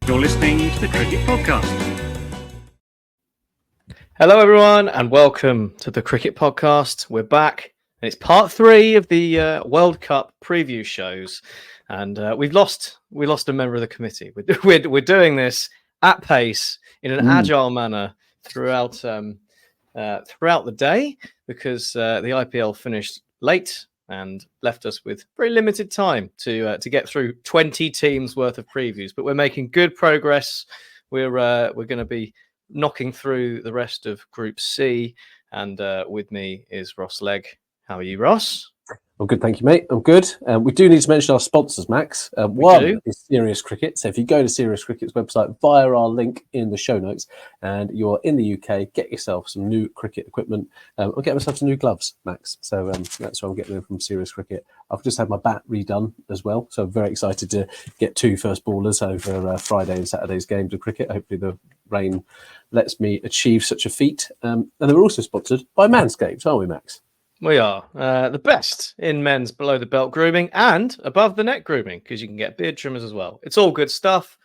You're listening to the Cricket Podcast. Hello, everyone, and welcome to the Cricket Podcast. We're back, and it's part 3 of the World Cup preview shows. And we lost a member of the committee. We're doing this at pace in an agile manner throughout the day because the IPL finished late and left us with very limited time to get through 20 teams worth of previews. But we're making good progress. We're going to be knocking through the rest of Group C, and with me is Ross Legg. How are you, Ross? I'm good, thank you, mate. I'm good. We do need to mention our sponsors, Max. One is Serious Cricket. So if you go to Serious Cricket's website via our link in the show notes and you're in the UK, get yourself some new cricket equipment. I'll get myself some new gloves, Max. So that's why I'm getting them from Serious Cricket. I've just had my bat redone as well. So I'm very excited to get 2 first ballers over Friday and Saturday's games of cricket. Hopefully the rain lets me achieve such a feat. And then we're also sponsored by Manscaped, aren't we, Max? We are the best in men's below the belt grooming and above the neck grooming because you can get beard trimmers as well. It's all good stuff.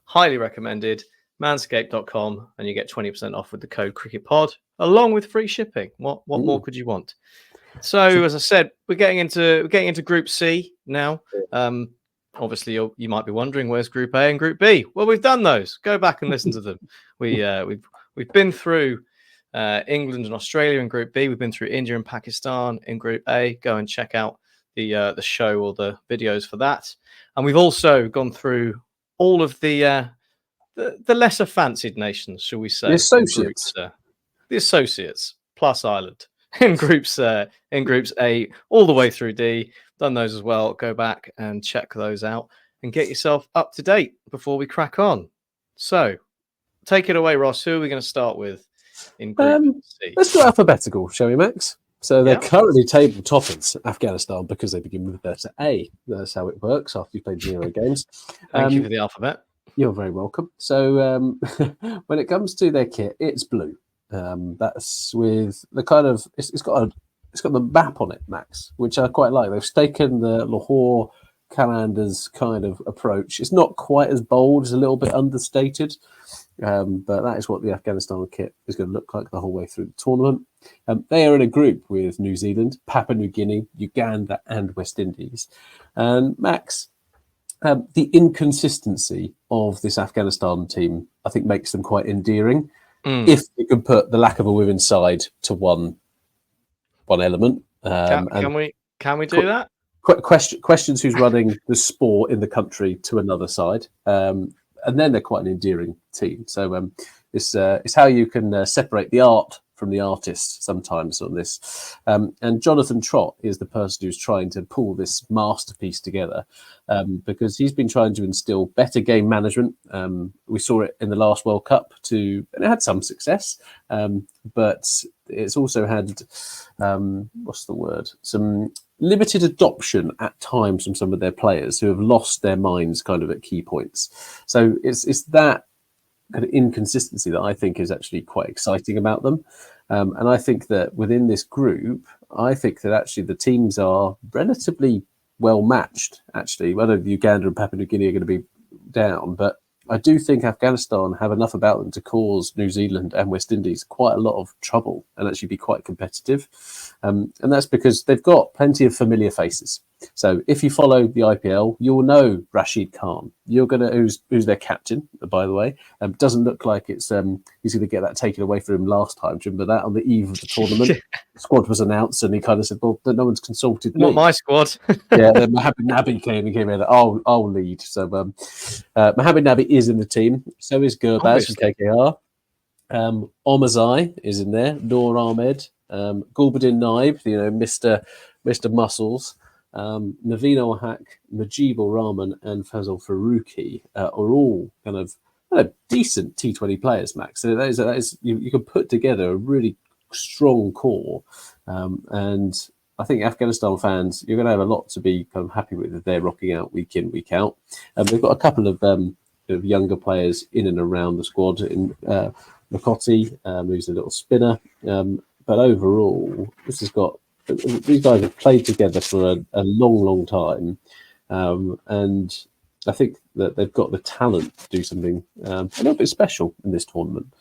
Highly recommended. Manscaped.com, and you get 20% off with the code CricketPod along with free shipping. What more could you want? So as I said, we're getting into Group C now. Obviously, you might be wondering where's Group A and Group B. Well, we've done those. Go back and listen to them. We've been through England and Australia in Group B. We've been through India and Pakistan in Group A. Go and check out the show or the videos for that. And we've also gone through all of the lesser fancied nations, shall we say? The associates plus Ireland in groups A all the way through D. Done those as well. Go back and check those out and get yourself up to date before we crack on. So, take it away, Ross. Who are we going to start with? In Group C. Let's go alphabetical, shall we, Max? So they're currently table toppers, Afghanistan, because they begin with letter A. That's how it works after you played 0 games. Thank you for the alphabet. You're very welcome. So when it comes to their kit, it's blue. That's with the kind of it's got the map on it, Max, which I quite like. They've taken the Lahore Calanders kind of approach. It's not quite as bold; it's a little bit understated. But that is what the Afghanistan kit is going to look like the whole way through the tournament. They are in a group with New Zealand, Papua New Guinea, Uganda, and West Indies. And Max, the inconsistency of this Afghanistan team, I think, makes them quite endearing. If you can put the lack of a women's side to one element. Can we do that? Questions who's running the sport in the country to another side. And then they're quite an endearing team. So it's how you can separate the art from the artist sometimes on this. And Jonathan Trott is the person who's trying to pull this masterpiece together because he's been trying to instill better game management. We saw it in the last World Cup and it had some success, but it's also had, some limited adoption at times from some of their players who have lost their minds kind of at key points. So it's that kind of inconsistency that I think is actually quite exciting about them. And I think that within this group, I think that actually the teams are relatively well matched, actually. Whether Uganda and Papua New Guinea are going to be down, but I do think Afghanistan have enough about them to cause New Zealand and West Indies quite a lot of trouble and actually be quite competitive. And that's because they've got plenty of familiar faces. So if you follow the IPL, you'll know Rashid Khan. Who's their captain, by the way. Doesn't look like it's he's going to get that taken away from him last time. Do you remember that on the eve of the tournament? The squad was announced and he kind of said, well, no one's consulted me. Not my squad. Yeah, then Mohamed Nabi came in. I'll lead. So Mohamed Nabi is in the team. So is Gurbaz from KKR. Omazai is in there. Noor Ahmed. Gulbuddin Naib, Mr. Muscles. Naveen Ul-Haq, Mujibur Rahman, and Fazal Farooqi are all kind of decent T20 players, Max. So that is you can put together a really strong core, and I think Afghanistan fans, you're going to have a lot to be kind of happy with if they're rocking out week in, week out. They've got a couple of younger players in and around the squad in Makoti, who's a little spinner, but overall, these guys have played together for a long, long time. And I think that they've got the talent to do something a little bit special in this tournament.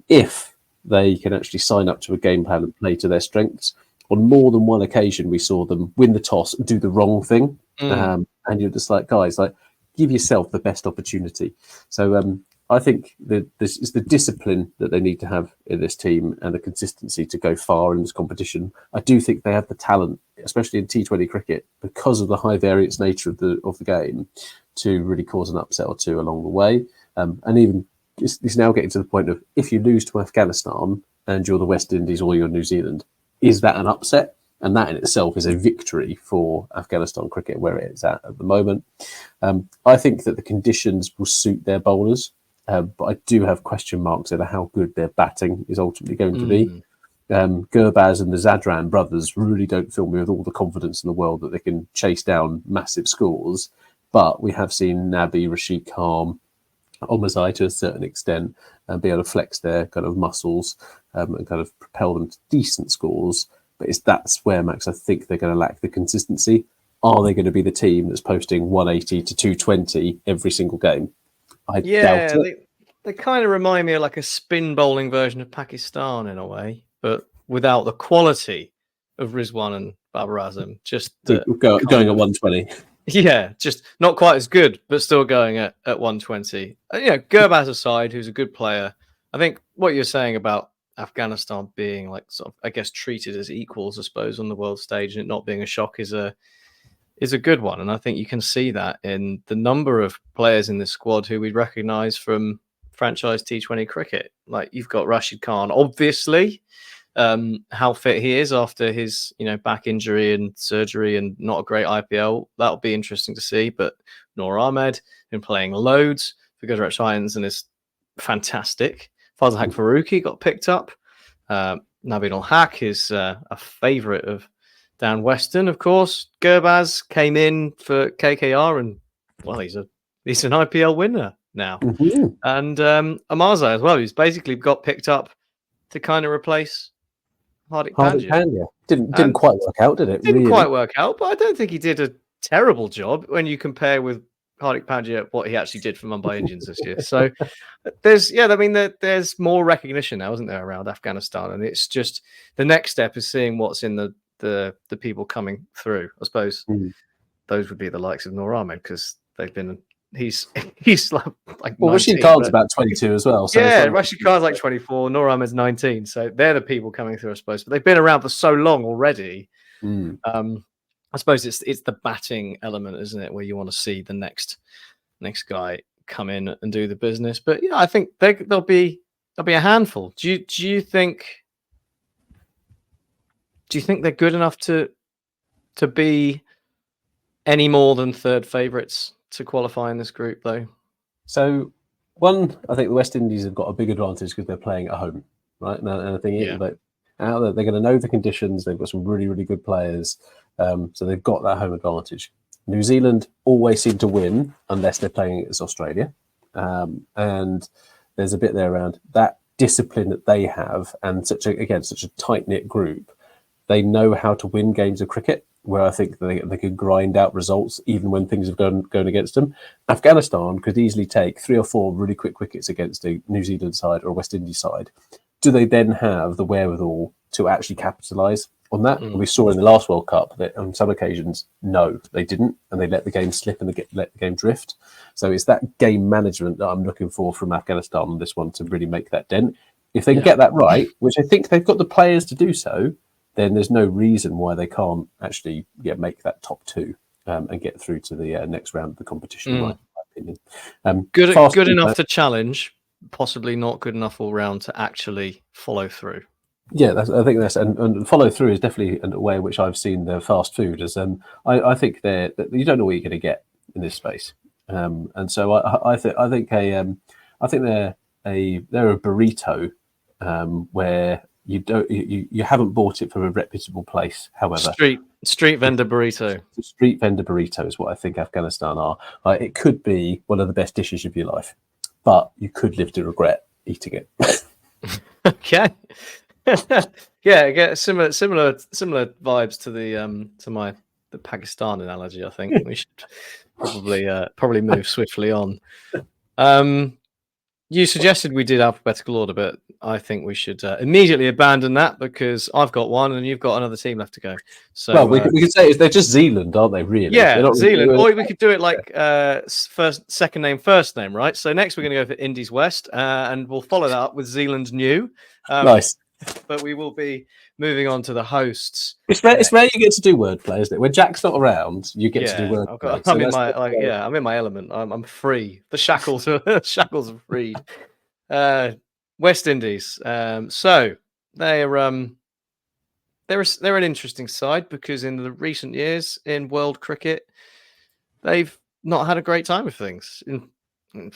If they can actually sign up to a game plan and play to their strengths. On more than one occasion, we saw them win the toss and do the wrong thing. And you're just like, guys, like, give yourself the best opportunity. So I think that this is the discipline that they need to have in this team and the consistency to go far in this competition. I do think they have the talent, especially in T20 cricket, because of the high variance nature of the game, to really cause an upset or two along the way. And even it's now getting to the point of, if you lose to Afghanistan and you're the West Indies or you're New Zealand, is that an upset? And that in itself is a victory for Afghanistan cricket where it is at the moment. I think that the conditions will suit their bowlers, but I do have question marks over how good their batting is ultimately going to be. Gurbaz and the Zadran brothers really don't fill me with all the confidence in the world that they can chase down massive scores. But we have seen Nabi, Rashid Khan, Omazai to a certain extent, be able to flex their kind of muscles and kind of propel them to decent scores. But that's where, Max, I think they're going to lack the consistency. Are they going to be the team that's posting 180 to 220 every single game? I doubt it. They kind of remind me of like a spin bowling version of Pakistan in a way, but without the quality of Rizwan and Babar Azam. Just going at 120. Yeah, just not quite as good, but still going at 120. Gurbaz aside, who's a good player, I think what you're saying about Afghanistan being like sort of, I guess, treated as equals, I suppose, on the world stage, and it not being a shock is a good one. And I think you can see that in the number of players in this squad who we recognise from franchise T20 cricket. Like, you've got Rashid Khan, obviously, how fit he is after his back injury and surgery and not a great IPL. That'll be interesting to see. But Noor Ahmed been playing loads for Gujarat Titans and is fantastic. Fazal Haq Farooqi got picked up. Nabil al-Haq is a favourite of Dan Weston, of course. Gurbaz came in for KKR and, well, he's an IPL winner now. And Amarzai as well, who's basically got picked up to kind of replace Hardik Pandya. Didn't quite work out, did it? Didn't quite work out, but I don't think he did a terrible job when you compare with Hardik Pandya what he actually did for Mumbai Indians this year. So there's more recognition now, isn't there, around Afghanistan, and it's just the next step is seeing what's in the people coming through. I suppose those would be the likes of Noor Ahmed, because he's like well, 19, Rashid Khan's about 22 as well. So yeah, Rashid Khan's like 24, Noor Ahmed's 19. So they're the people coming through, I suppose. But they've been around for so long already. I suppose it's the batting element, isn't it, where you want to see the next guy come in and do the business. But yeah, I think there'll be a handful. Do you think they're good enough to be any more than third favourites to qualify in this group, though? So, one, I think the West Indies have got a big advantage because they're playing at home, right? And I think they're going to know the conditions. They've got some really, really good players. So they've got that home advantage. New Zealand always seem to win unless they're playing against Australia. And there's a bit there around that discipline that they have, and such a tight-knit group. They know how to win games of cricket, where I think they could grind out results even when things have gone against them. Afghanistan could easily take 3 or 4 really quick wickets against a New Zealand side or a West Indies side. Do they then have the wherewithal to actually capitalise on that? And we saw in the last World Cup that on some occasions, no, they didn't, and they let the game slip and let the game drift. So it's that game management that I'm looking for from Afghanistan on this one to really make that dent. If they can get that right, which I think they've got the players to do so, then there's no reason why they can't actually make that top 2 and get through to the next round of the competition, in my opinion. Good enough to challenge, possibly not good enough all round to actually follow through. Yeah, I think and follow through is definitely a way in which I've seen the fast food. As I think you don't know what you're going to get in this space, and so I think they're a burrito where you haven't bought it from a reputable place. However, street vendor burrito. Street vendor burrito is what I think Afghanistan are. It could be one of the best dishes of your life, but you could live to regret eating it. Okay. Yeah, get similar vibes to the Pakistan analogy. I think we should probably move swiftly on. You suggested we did alphabetical order, but I think we should immediately abandon that because I've got one and you've got another team left to go. So, well, we could say they're just Zealand, aren't they? Really? Yeah, They're not Zealand. really- Or we could do it like second name, first name, right? So next we're going to go for Indies West, and we'll follow that up with Zealand New. Nice. But we will be moving on to the hosts. It's rare you get to do wordplay, isn't it? When Jack's not around, you get to do wordplay. I'm in my element. I'm free. The shackles are freed. West Indies. So they're an interesting side because in the recent years in world cricket, they've not had a great time of things.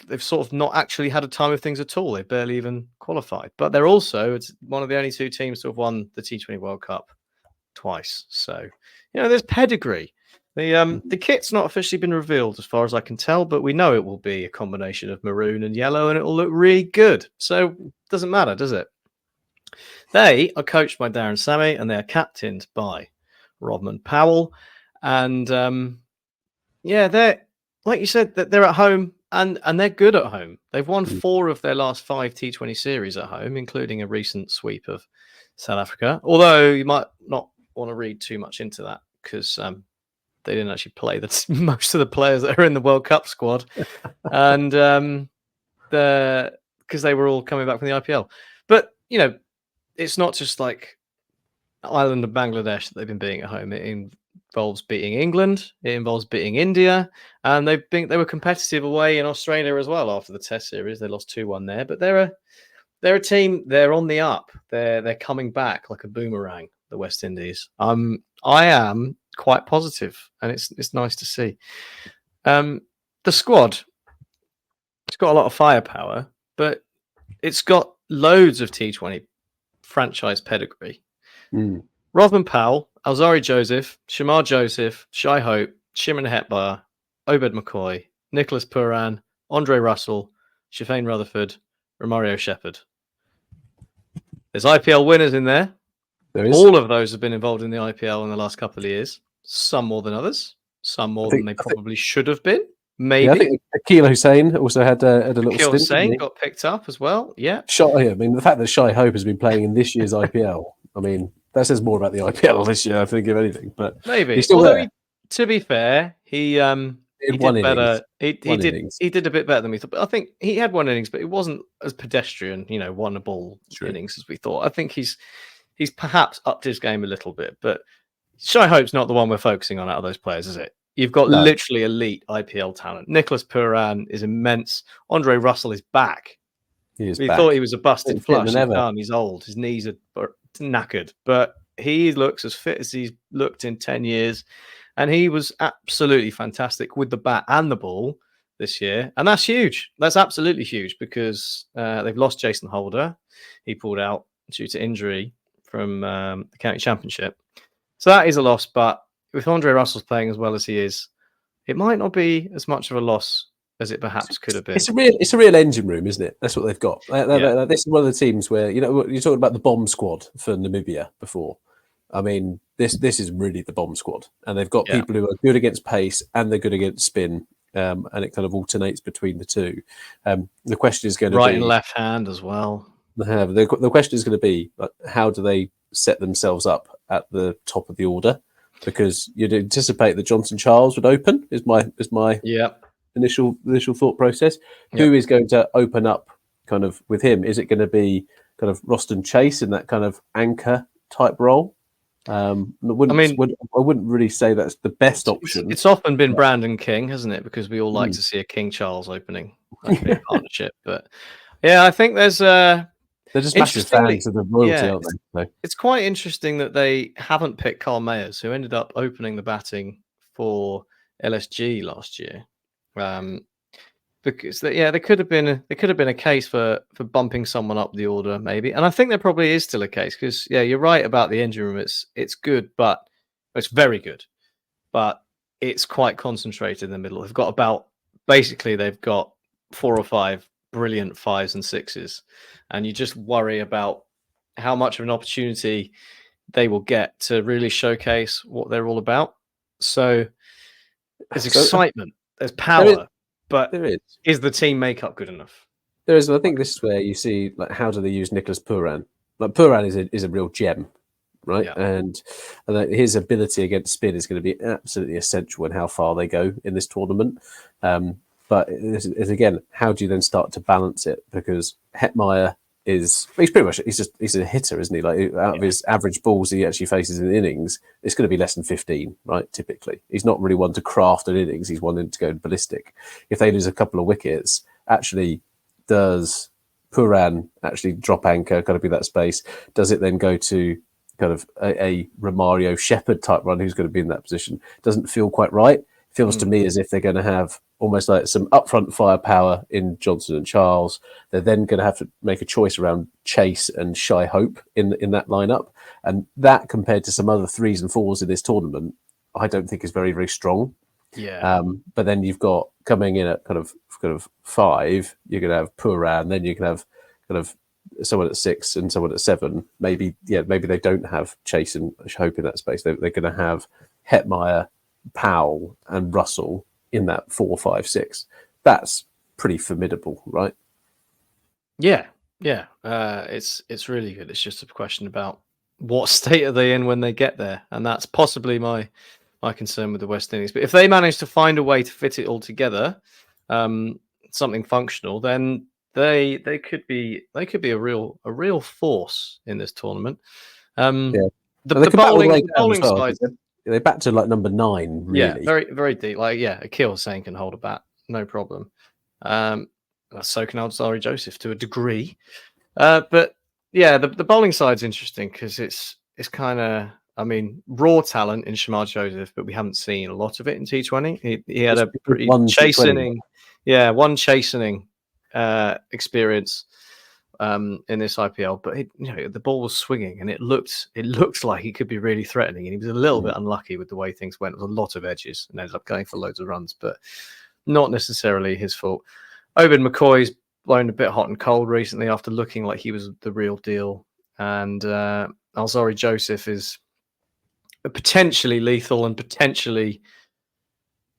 They've sort of not actually had a time of things at all. They've barely even qualified. But they're also it's one of the only two teams to have won the T20 World Cup twice. So, there's pedigree. The kit's not officially been revealed as far as I can tell, but we know it will be a combination of maroon and yellow and it will look really good. So it doesn't matter, does it? They are coached by Darren Sammy and they are captained by Rodman Powell. And they're, like you said, that they're at home and they're good at home. They've won 4 of their last 5 T20 series at home, including a recent sweep of South Africa. Although you might not want to read too much into that because they didn't actually play most of the players that are in the World Cup squad, and because they were all coming back from the IPL. But it's not just like Ireland and Bangladesh that they've been beating at home. It involves beating England. It involves beating India, and they were competitive away in Australia as well after the Test series. They lost 2-1 there, but they're a team. They're on the up. They're coming back like a boomerang. The West Indies. I am quite positive, and it's nice to see. The squad, it's got a lot of firepower, but it's got loads of T20 franchise pedigree. Rodman Powell, Alzari Joseph, Shamar Joseph, Shai Hope, Shimron Hetbar, Obed McCoy, Nicholas Puran, Andre Russell, Shafane Rutherford, Romario Shepherd. There's IPL winners in there. All of those have been involved in the IPL in the last couple of years. Some more than others. Some more than they probably should have been. Maybe. Yeah, I think Akil Hussain also had a little Akil stint. Hussain got picked up as well. Yeah. The fact that Shai Hope has been playing in this year's IPL, that says more about the IPL this year, I think, if anything. But maybe. He's still there. To be fair, he did better. He did a bit better than we thought. But I think he had one innings, but it wasn't as pedestrian, won a ball innings as we thought. I think he's perhaps upped his game a little bit, but Shai Hope's not the one we're focusing on out of those players, is it? You've got literally elite IPL talent. Nicholas Puran is immense. Andre Russell is back. We thought he was a busted flush. He's old. His knees are knackered, but he looks as fit as he's looked in 10 years. And he was absolutely fantastic with the bat and the ball this year. And that's huge. That's absolutely huge because they've lost Jason Holder. He pulled out due to injury from the county championship. So that is a loss, but with Andre Russell's playing as well as he is, it might not be as much of a loss as it perhaps could have been. It's a real engine room, isn't it? That's what they've got. This is one of the teams where, you're talking about the bomb squad for Namibia before. This is really the bomb squad. And they've got people who are good against pace and they're good against spin. And it kind of alternates between the two. The question is going to be... Right and left hand as well. The question is going to be, how do they set themselves up at the top of the order? Because you'd anticipate that Johnson Charles would open, is my initial thought process. Who is going to open up kind of with him? Is it going to be kind of Roston Chase in that kind of anchor type role? I wouldn't really say that's the best option. It's often been Brandon King, hasn't it? Because we all like to see a King Charles opening partnership. But yeah, I think there's they're just massive fans of the royalty, aren't they? So. It's quite interesting that they haven't picked Carl Mayers, who ended up opening the batting for LSG last year. Because there could have been a case for bumping someone up the order, maybe. And I think there probably is still a case because you're right about the engine room. It's good, but it's very good, but it's quite concentrated in the middle. They've got 4 or 5 brilliant 5s and 6s, and you just worry about how much of an opportunity they will get to really showcase what they're all about. So there's excitement. There's power, but There is the team makeup good enough? There is. I think this is where you see like how do they use Nicholas Puran? Like Puran is a real gem, right? Yeah. And his ability against spin is going to be absolutely essential in how far they go in this tournament. But it's again, how do you then start to balance it? Because Hetmeyer he's pretty much he's a hitter, isn't he? Like out of his average balls he actually faces in innings, it's going to be less than 15, right? Typically, he's not really one to craft an innings. He's one to go ballistic. If they lose a couple of wickets, actually, does Puran actually drop anchor? Got to be that space. Does it then go to kind of a Romario Shepherd type run who's going to be in that position? Doesn't feel quite right. Feels to me as if they're going to have almost like some upfront firepower in Johnson and Charles. They're then going to have to make a choice around Chase and Shy Hope in that lineup, and that compared to some other 3s and 4s in this tournament, I don't think is very, very strong. Yeah. But then you've got coming in at kind of 5, you're going to have Puran, then you can have kind of someone at 6 and someone at 7. Maybe they don't have Chase and Hope in that space. They're going to have Hetmeyer, Powell and Russell in that 4, 5, 6. That's pretty formidable, right? Yeah. It's really good. It's just a question about what state are they in when they get there, and that's possibly my concern with the West Indies. But if they manage to find a way to fit it all together, something functional, then they could be a real force in this tournament. The bowling side. They're back to like number 9, really. Yeah, very, very deep. Like, Akil Hussain can hold a bat, no problem. So can Alzari Joseph to a degree. But yeah, the bowling side's interesting because it's kind of, I mean, raw talent in Shamar Joseph, but we haven't seen a lot of it in T20. He had a pretty chastening, one chastening experience in this IPL, but the ball was swinging and it looked like he could be really threatening, and he was a little bit unlucky with the way things went. It was a lot of edges and ended up going for loads of runs, but not necessarily his fault. Obed McCoy's blown a bit hot and cold recently after looking like he was the real deal, and Alzari Joseph is potentially lethal and potentially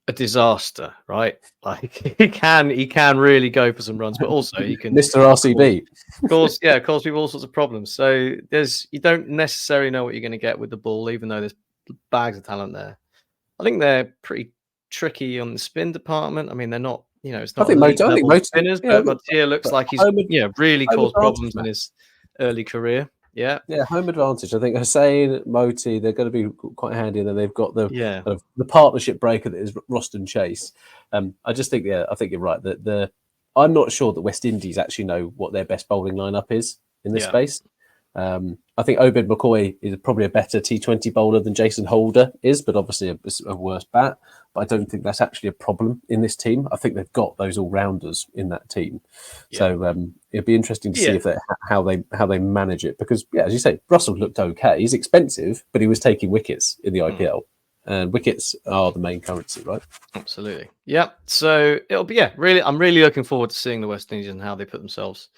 a disaster, right? Like he can really go for some runs, but also he can Mr. RCB cause people all sorts of problems. So you don't necessarily know what you're going to get with the ball, even though there's bags of talent there. I think they're pretty tricky on the spin department. I mean, they're not, it's not elite spinners, but Matia looks like he's really caused problems in his early career. Yeah, home advantage. I think Hussain, Moti, they're going to be quite handy, and then they've got the partnership breaker that is Roston Chase. I just think, I think you're right that I'm not sure that West Indies actually know what their best bowling lineup is in this space. I think Obed McCoy is probably a better T20 bowler than Jason Holder is, but obviously a worse bat. But I don't think that's actually a problem in this team. I think they've got those all-rounders in that team. Yeah. So it'd be interesting to see if how they manage it. Because, as you say, Russell looked okay. He's expensive, but he was taking wickets in the IPL. And wickets are the main currency, right? Absolutely. Yeah. So it'll be, really, I'm really looking forward to seeing the West Indies and how they put themselves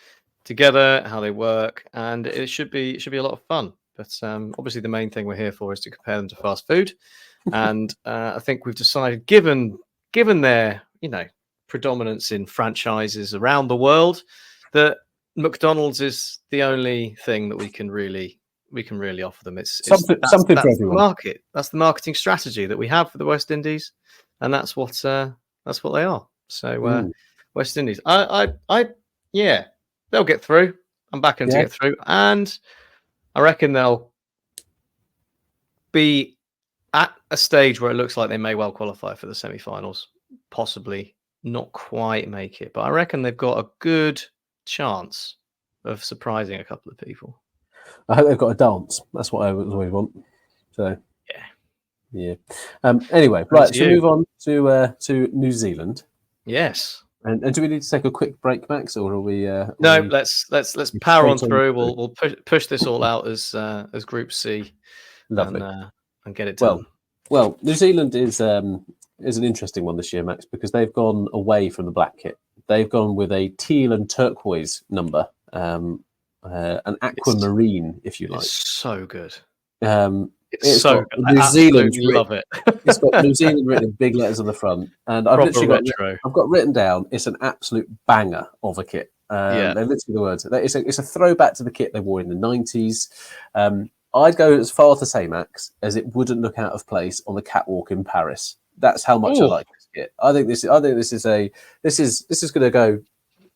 together, how they work, and it should be a lot of fun. But obviously the main thing we're here for is to compare them to fast food. And I think we've decided, given their predominance in franchises around the world, that McDonald's is the only thing that we can really offer them. It's something for everyone. The market. That's the marketing strategy that we have for the West Indies, and that's what they are. So West Indies, they'll get through. I'm backing them to get through, and I reckon they'll be at a stage where it looks like they may well qualify for the semi-finals. Possibly not quite make it, but I reckon they've got a good chance of surprising a couple of people. I hope they've got a dance. That's what I always want. So yeah. Anyway, right. So move on to New Zealand. Yes. And do we need to take a quick break, Max, or are we? No, let's power on through. We'll push this all out as Group C. Lovely. And get it done. Well, New Zealand is an interesting one this year, Max, because they've gone away from the black kit. They've gone with a teal and turquoise number, an aquamarine, if you like. It's so good. It's so got good. I New Zealand absolutely love it. It's got New Zealand written in big letters on the front, and I've Proper literally retro. I've got written down. It's an absolute banger of a kit. Yeah. They're literally the words. It's a throwback to the kit they wore in the 90s. I'd go as far to say, Max, as it wouldn't look out of place on the catwalk in Paris. That's how much I Ooh. like this kit. I think this is going to go.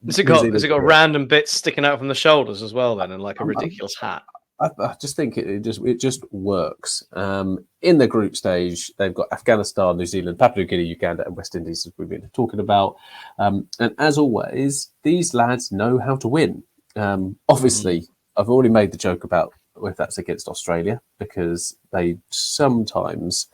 Has it got random bits sticking out from the shoulders as well then, and like a ridiculous hat? I just think it just works. In the group stage, they've got Afghanistan, New Zealand, Papua New Guinea, Uganda, and West Indies, as we've been talking about. And as always, these lads know how to win. Obviously, I've already made the joke about if that's against Australia, because they sometimes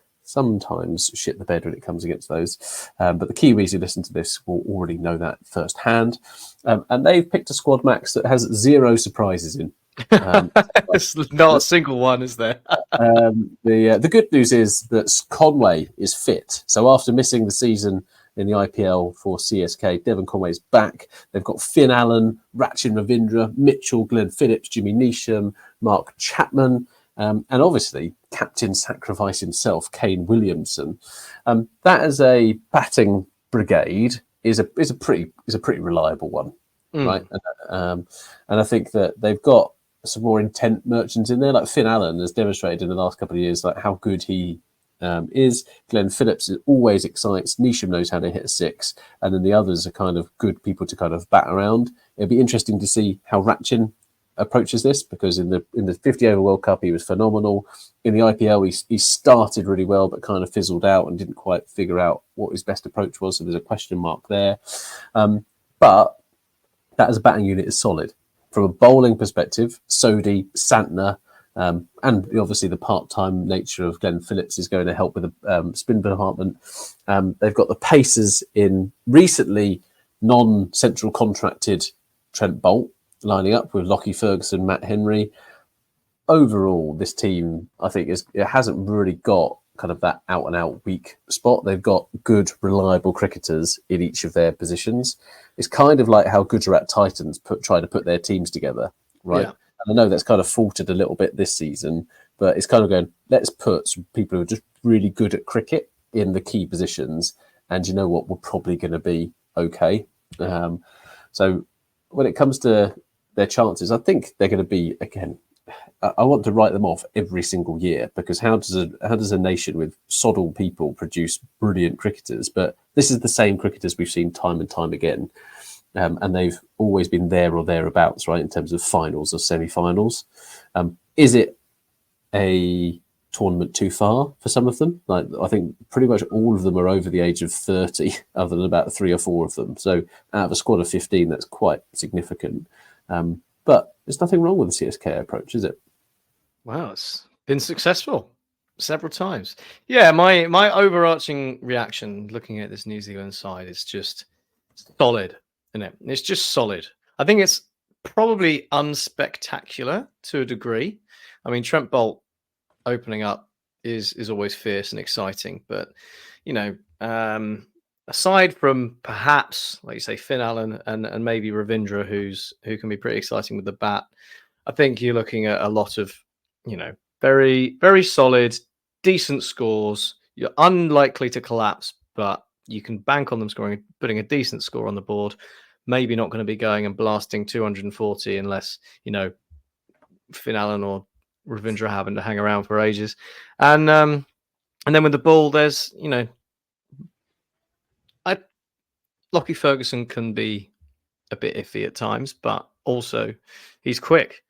shit the bed when it comes against those. But the Kiwis who listen to this will already know that firsthand. And they've picked a squad, Max, that has 0 surprises in. There's not a single one, is there? The good news is that Conway is fit. So after missing the season in the IPL for CSK, Devon Conway's back. They've got Finn Allen, Rachin Ravindra, Mitchell, Glenn Phillips, Jimmy Neesham, Mark Chapman, and obviously captain sacrifice himself, Kane Williamson. That as a batting brigade is a pretty reliable one, right? And I think that they've got some more intent merchants in there, like Finn Allen has demonstrated in the last couple of years, like how good he is. Glenn Phillips always excites. Neesham knows how to hit a 6, and then the others are kind of good people to kind of bat around. It'll be interesting to see how Rachin approaches this, because in the 50 over World Cup he was phenomenal. In the IPL he started really well but kind of fizzled out and didn't quite figure out what his best approach was, so there's a question mark there. But that as a batting unit is solid. From a bowling perspective, Sodhi, Santner, and obviously the part-time nature of Glenn Phillips is going to help with the spin department. They've got the pacers in recently non-central contracted Trent Boult lining up with Lockie Ferguson, Matt Henry. Overall, this team, I think, it hasn't really got kind of that out-and-out weak spot. They've got good, reliable cricketers in each of their positions. It's kind of like how Gujarat Titans try to put their teams together, right? Yeah. And I know that's kind of faltered a little bit this season, but it's kind of going, let's put some people who are just really good at cricket in the key positions, and you know what, we're probably going to be okay. So when it comes to their chances, I think they're going to be, again, I want to write them off every single year, because how does a nation with sod all people produce brilliant cricketers? But this is the same cricketers we've seen time and time again, and they've always been there or thereabouts, right, in terms of finals or semi-finals. Is it a tournament too far for some of them? Like, I think pretty much all of them are over the age of 30, other than about 3 or 4 of them. So out of a squad of 15, that's quite significant. But there's nothing wrong with the CSK approach, is it? Wow, it's been successful several times. Yeah, my overarching reaction looking at this New Zealand side is just solid, isn't it? It's just solid. I think it's probably unspectacular to a degree. I mean, Trent Boult opening up is always fierce and exciting, but you know, aside from perhaps, like you say, Finn Allen and maybe Ravindra, who can be pretty exciting with the bat, I think you're looking at a lot of, you know, very, very solid, decent scores. You're unlikely to collapse, but you can bank on them scoring, putting a decent score on the board. Maybe not going to be going and blasting 240 unless, you know, Finn Allen or Ravindra having to hang around for ages. And then with the ball, there's, you know, Lockie Ferguson can be a bit iffy at times, but also he's quick.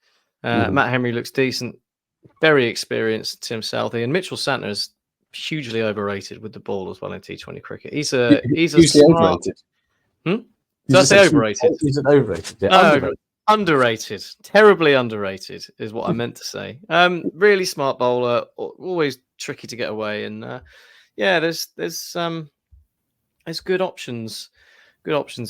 Matt Henry looks decent, very experienced. Tim Southey and Mitchell Santner is hugely overrated with the ball as well in T20 cricket. He's a smart... overrated. Did I say overrated? He's an overrated. Yeah, underrated. Terribly underrated is what I meant to say. Really smart bowler, always tricky to get away, and there's good options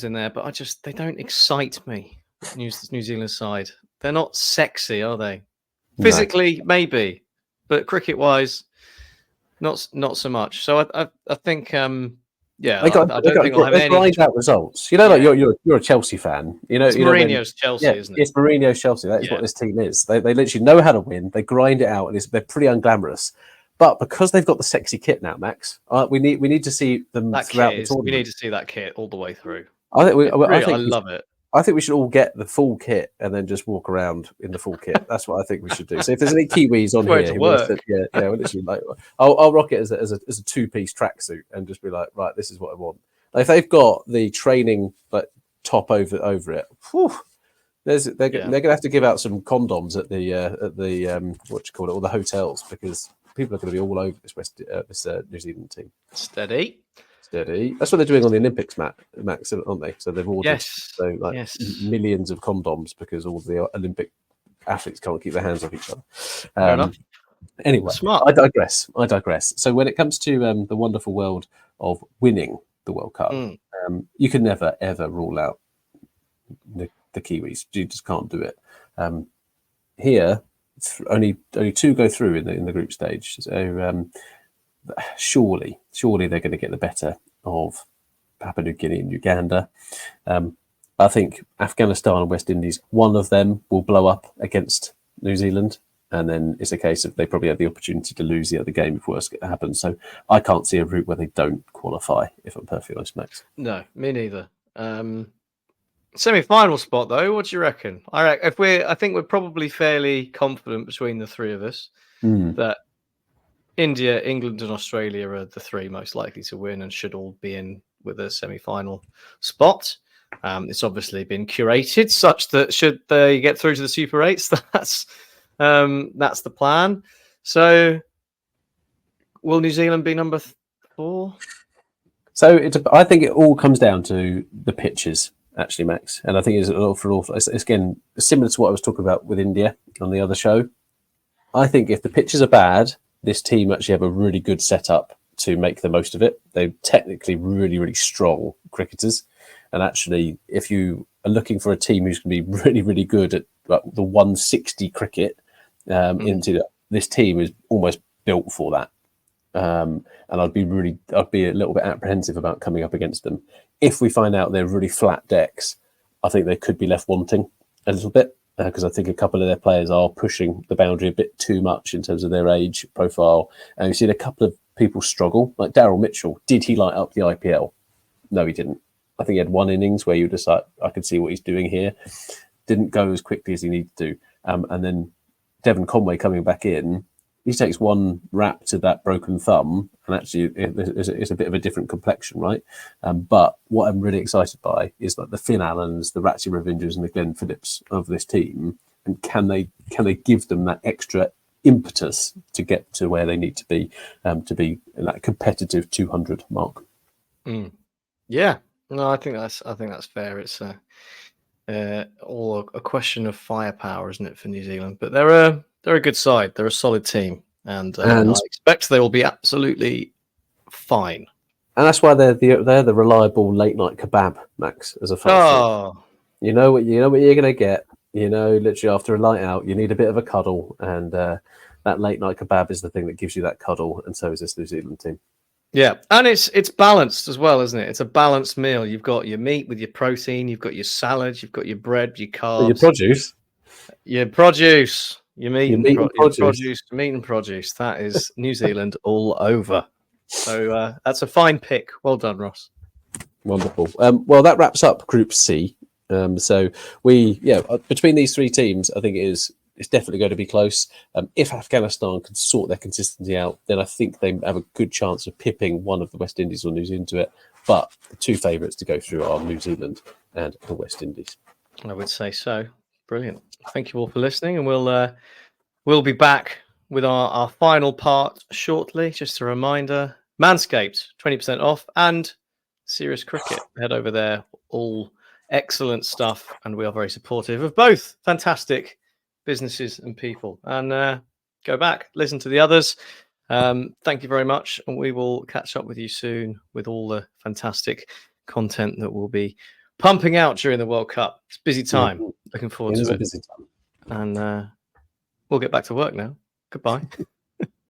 in there, but they don't excite me. New Zealand side, they're not sexy, are they? Physically, no. Maybe, but cricket wise, not so much. So I think Yeah, They got, I they don't got, think I'll have they any. grind out results. You know, like Yeah. you're a Chelsea fan. It's You know when Mourinho's Chelsea, isn't it? it's Mourinho's Chelsea. That is Yeah. what this team is. They literally know how to win. They grind it out, and they're pretty unglamorous. But because they've got the sexy kit now, Max, we need to see them That throughout kit the is. We need tournament. to see that kit all the way through. I think I love it. I think we should all get the full kit and then just walk around in the full kit. That's what I think we should do. So if there's any Kiwis on For it here to who wants to, work. yeah, we're literally like, I'll rock it as a 2-piece tracksuit and just be like, right, this is what I want. Like, if they've got the training like top over it, whew, they're gonna have to give out some condoms at the what you call it, all the hotels, because people are going to be all over this New Zealand team. Steady. That's what they're doing on the Olympics, Max, aren't they? So they've ordered millions of condoms because all the Olympic athletes can't keep their hands off each other. Fair enough. Anyway, Smart. I digress. So when it comes to the wonderful world of winning the World Cup, you can never ever rule out the Kiwis. You just can't do it. Here, only 2 go through in the group stage. So surely they're going to get the better of Papua New Guinea and Uganda. I think Afghanistan and West Indies, one of them will blow up against New Zealand, and then it's a case of they probably have the opportunity to lose the other game if worse happens. So I can't see a route where they don't qualify, if I'm perfectly honest, Max. No, me neither. Semi-final spot though, what do you reckon? I think we're probably fairly confident between the three of us that India, England, and Australia are the 3 most likely to win and should all be in with a semi-final spot. It's obviously been curated such that should they get through to the Super 8s, that's the plan. So, will New Zealand be number 4? So I think it all comes down to the pitches, actually, Max. And I think it's again similar to what I was talking about with India on the other show. I think if the pitches are bad, this team actually have a really good setup to make the most of it. They're technically really, really strong cricketers. And actually, if you are looking for a team who's going to be really, really good at the 160 cricket, this team is almost built for that. And I'd be a little bit apprehensive about coming up against them. If we find out they're really flat decks, I think they could be left wanting a little bit, because I think a couple of their players are pushing the boundary a bit too much in terms of their age profile. And we've seen a couple of people struggle, like Daryl Mitchell. Did he light up the IPL? No, he didn't. I think he had one innings where you just like, I could see what he's doing here. Didn't go as quickly as he needed to. And then Devon Conway coming back in, he takes one rap to that broken thumb, and actually it's a bit of a different complexion, right? But what I'm really excited by is like the Finn Allens, the Ratsy Ravindras, and the Glenn Phillips of this team, and can they give them that extra impetus to get to where they need to be in that competitive 200 mark? Yeah, no, I think that's fair. It's all a question of firepower, isn't it, for New Zealand? But they're a good side. They're a solid team, and I expect they will be absolutely fine. And that's why they're the reliable late night kebab, Max, as a fan. Oh, you know what you're going to get. Literally after a night out, you need a bit of a cuddle, and that late night kebab is the thing that gives you that cuddle, and so is this New Zealand team. yeah, and it's balanced as well, isn't it? It's a balanced meal. You've got your meat with your protein, you've got your salad, you've got your bread, your carbs, Your produce. Your produce. Your meat and produce. Meat and produce. That is New Zealand all over. So that's a fine pick. Well done, Ross. Wonderful. Well, that wraps up Group C. So between these 3 teams, I think it's definitely going to be close. If Afghanistan can sort their consistency out, then I think they have a good chance of pipping one of the West Indies or New Zealand to it. But the 2 favourites to go through are New Zealand and the West Indies. I would say so. Brilliant. Thank you all for listening, and we'll be back with our final part shortly. Just a reminder, Manscaped, 20% off, and Serious Cricket. Head over there. All excellent stuff, and we are very supportive of both fantastic businesses and people. And go back, listen to the others. Thank you very much, and we will catch up with you soon with all the fantastic content that will be pumping out during the World Cup. It's a busy time. Looking forward to it. Busy time. And we'll get back to work now. Goodbye.